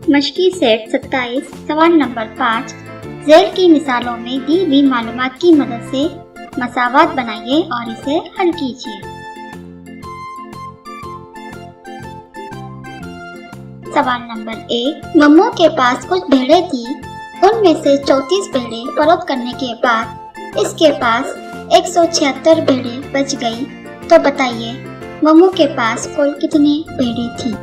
मशकी set 27 सवाल number 5 jail की मिसालों में दी हुई मालूमात की मदद से मसावात बनाइए और इसे हल कीजिए। सवाल नंबर 1 मम्मू के पास कुछ भेड़ें थी, उनमें से 34 भेड़ें फरोख्त करने के बाद इसके पास 176 भेड़ें बच गई, तो बताइए मम्मू के पास कुल कितनी भेड़ें थी।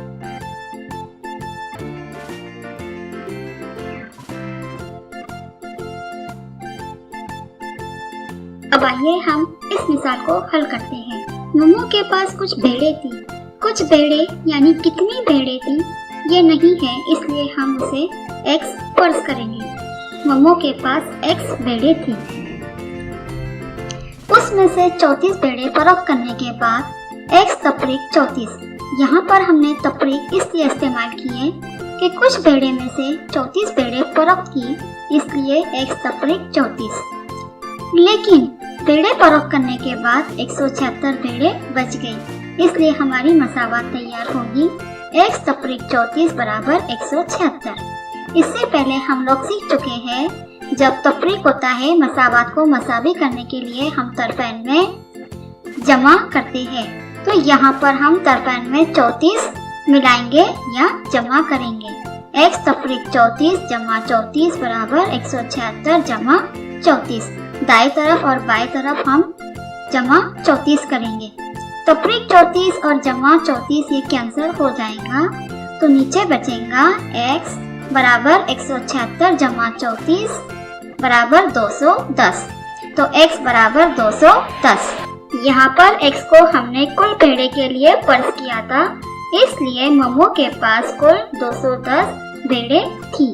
अब आइए हम इस मिसाल को हल करते हैं। मम्मू के पास कुछ भेड़ें थी, कुछ भेड़ें यानी कितनी भेड़ें थी ये नहीं है, इसलिए हम उसे x फर्ज करेंगे। मम्मू के पास x भेड़ें थी, उसमें से 34 भेड़ें फरोख्त करने के बाद x तफरीक 34। यहाँ पर हमने तफरीक इसलिए इस्तेमाल की है कि कुछ भेड़ें में से 34 भेड़ें फरोख्त की, इसलिए x तफरीक 34। लेकिन भेड़ें फरोख्त करने के बाद 176 भेड़ें बच गई, इसलिए हमारी मसावात तैयार होगी x तफरीक 34 बराबर 176। इससे पहले हम लोग सीख चुके हैं जब तफरीक होता है मसावात को मसावी करने के लिए हम तरफैन में जमा करते हैं, तो यहाँ पर हम तरफैन में 34 मिलाएंगे या जमा करेंगे। x तफरीक 34 जमा 34 बराबर 176 जमा 34। दाएं तरफ और बाएं तरफ हम जमा 34 करेंगे। तफरीक 34 और जमा 34 ये कैंसिल हो जाएगा, तो नीचे बचेगा x बराबर 176 जमा 34 बराबर 210। तो x बराबर 210। यहाँ पर x को हमने कुल भेड़ें के लिए फर्ज किया था, इसलिए मम्मू के पास कुल 210 भेड़ें थी।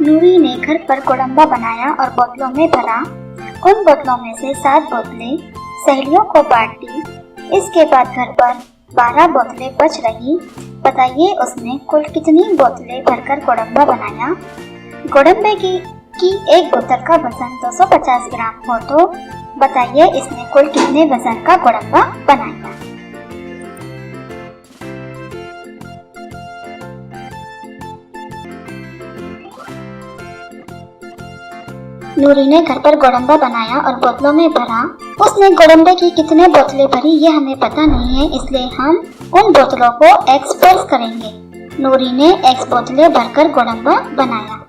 नूरी ने घर पर कोडम्बा बनाया और बोतलों में भरा। उन बोतलों में से 7 बोतलें सहेलियों को बांट दी। इसके बाद घर पर 12 बोतलें बच रही। बताइए उसने कुल कितनी बोतलें भरकर कोडम्बा बनाया। कोडम्बे की एक बोतल का वजन 250 ग्राम हो, तो बताइए इसने कुल कितने वजन का कोडम्बा बनाया। नूरी ने घर पर गोडम्बा बनाया और बोतलों में भरा। उसने गोडम्बे की कितने बोतलें भरी ये हमें पता नहीं है, इसलिए हम उन बोतलों को x फर्ज करेंगे। नूरी ने x बोतलें भरकर गोडम्बा बनाया।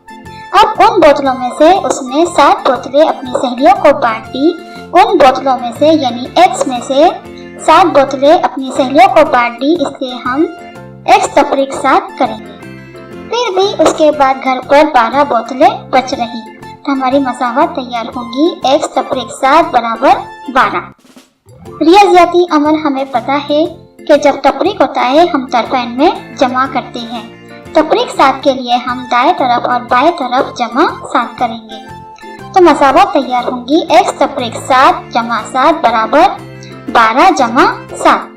अब उन बोतलों में से उसने 7 बोतलें अपनी सहेलियों को बांट दी। उन बोतलों में से यानी x में से 7 बोतलें अपनी सहेलियों को बांट दी, इसलिए हम x तफरीक 7 करेंगे। फिर भी उसके बाद घर पर 12 बोतलें बच रही, तो हमारी मसावत तैयार होंगी x तफरीक 7 बराबर 12। रियाजियाती अमल हमें पता है कि जब तफरीक होता है हम तरफैन में जमा करते हैं। तफरीक 7 के लिए हम दाएं तरफ और बाएं तरफ जमा 7 करेंगे, तो मसावत तैयार होंगी x तफरीक 7 जमा 7 बराबर 12 जमा 7।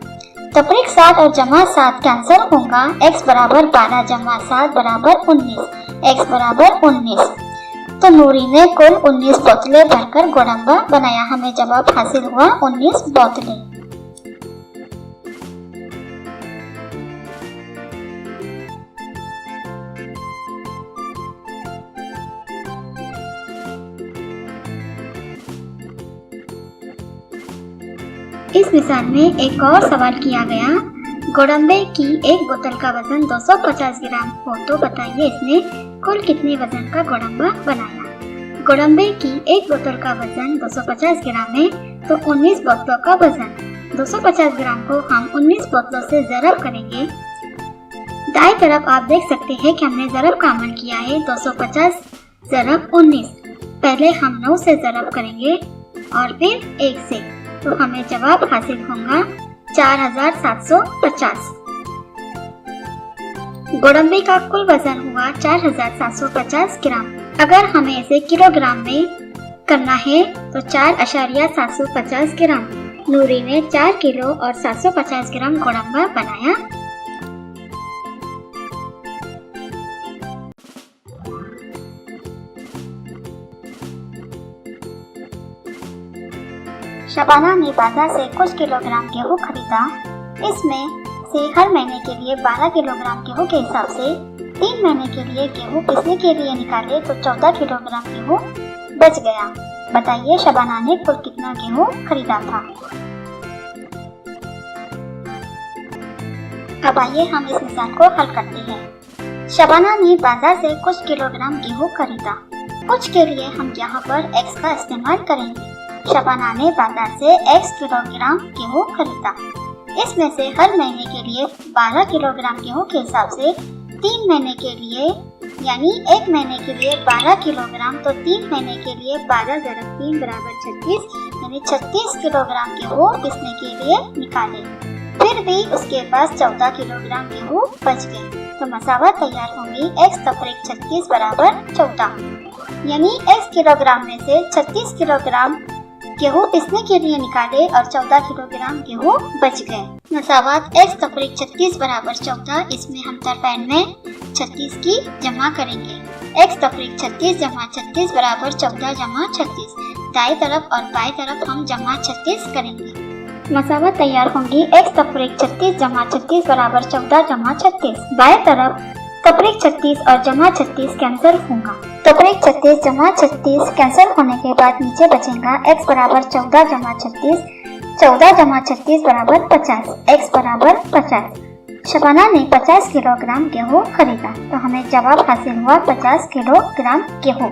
तफरीक 7 और जमा 7 कैंसिल होगा। x बराबर 12 जमा 7 बराबर 19। x बराबर 19। तो नूरी ने कुल 19 बोतलें भरकर गोडंबा बनाया। हमें जवाब हासिल हुआ 19 बोतलें। इस मिसाल में एक और सवाल किया गया, गोडंबे की एक बोतल का वजन 250 ग्राम हो तो बताइए इसने कुल कितने वजन का गोडंबा बनाया। गोडंबे की एक बोतल का वजन 250 ग्राम है तो 19 बोतलों का वजन 250 ग्राम को हम 19 बोतलों से ज़रब करेंगे। दाएं तरफ आप देख सकते हैं कि हमने ज़रब का अमल किया है। 250 ज़रब 19, पहले हम 9 से ज़रब करेंगे और फिर 1 से, तो हमें जवाब हासिल होगा 4750। गोडंबे का कुल वजन हुआ 4750 ग्राम। अगर हमें इसे किलोग्राम में करना है तो 4.750 ग्राम। नूरी ने 4 किलो और 750 ग्राम गोडंबा बनाया। शबाना ने बाजार से कुछ किलोग्राम गेहूँ खरीदा। इसमें से हर महीने के लिए 12 किलोग्राम गेहूँ के हिसाब से 3 महीने के लिए गेहूँ पिसने के लिए निकाले तो 14 किलोग्राम गेहूँ बच गया। बताइए शबाना ने कुल कितना गेहूँ खरीदा था। अब आइए हम इस मिसाल को हल करते हैं। शबाना ने बाजार से कुछ किलोग्राम गेहूँ खरीदा। कुछ के लिए हम यहाँ पर x का इस्तेमाल करेंगे। शबाना ने बाजार से x किलोग्राम गेहूँ खरीदा। इसमें से हर महीने के लिए 12 किलोग्राम गेहूँ के हिसाब से 3 महीने के लिए यानी एक महीने के लिए 12 किलोग्राम तो 3 महीने के लिए 12 × 3 बराबर 36 यानी 36 किलोग्राम गेहूँ पिसने के लिए निकाले। फिर भी उसके पास 14 किलोग्राम गेहूँ बच गए तो मसावत तैयार होंगी x तफरीक 36 बराबर 14 यानी x किलोग्राम में से 36 किलोग्राम गेहूँ पिसने के लिए निकाले और 14 किलोग्राम गेहूँ बच गए। मसावत x तफरीक 36 बराबर 14। इसमें हम तरफैन में 36 की जमा करेंगे। x तफरीक 36 जमा 36 बराबर 14 जमा 36। दाएं तरफ और बाएं तरफ हम जमा 36 करेंगे। मसावत तैयार होंगी x तफरीक 36 जमा 36 बराबर 14 जमा 36। बाएं तरफ तफरीक 36 और जमा 36 कैंसिल होगा। तफरीक 36 जमा 36 कैंसिल होने के बाद नीचे बचेगा x बराबर 14 जमा 36। 14 जमा 36 बराबर 50। x बराबर 50। शबाना ने 50 किलोग्राम गेहूँ खरीदा तो हमें जवाब हासिल हुआ 50 किलोग्राम गेहूँ।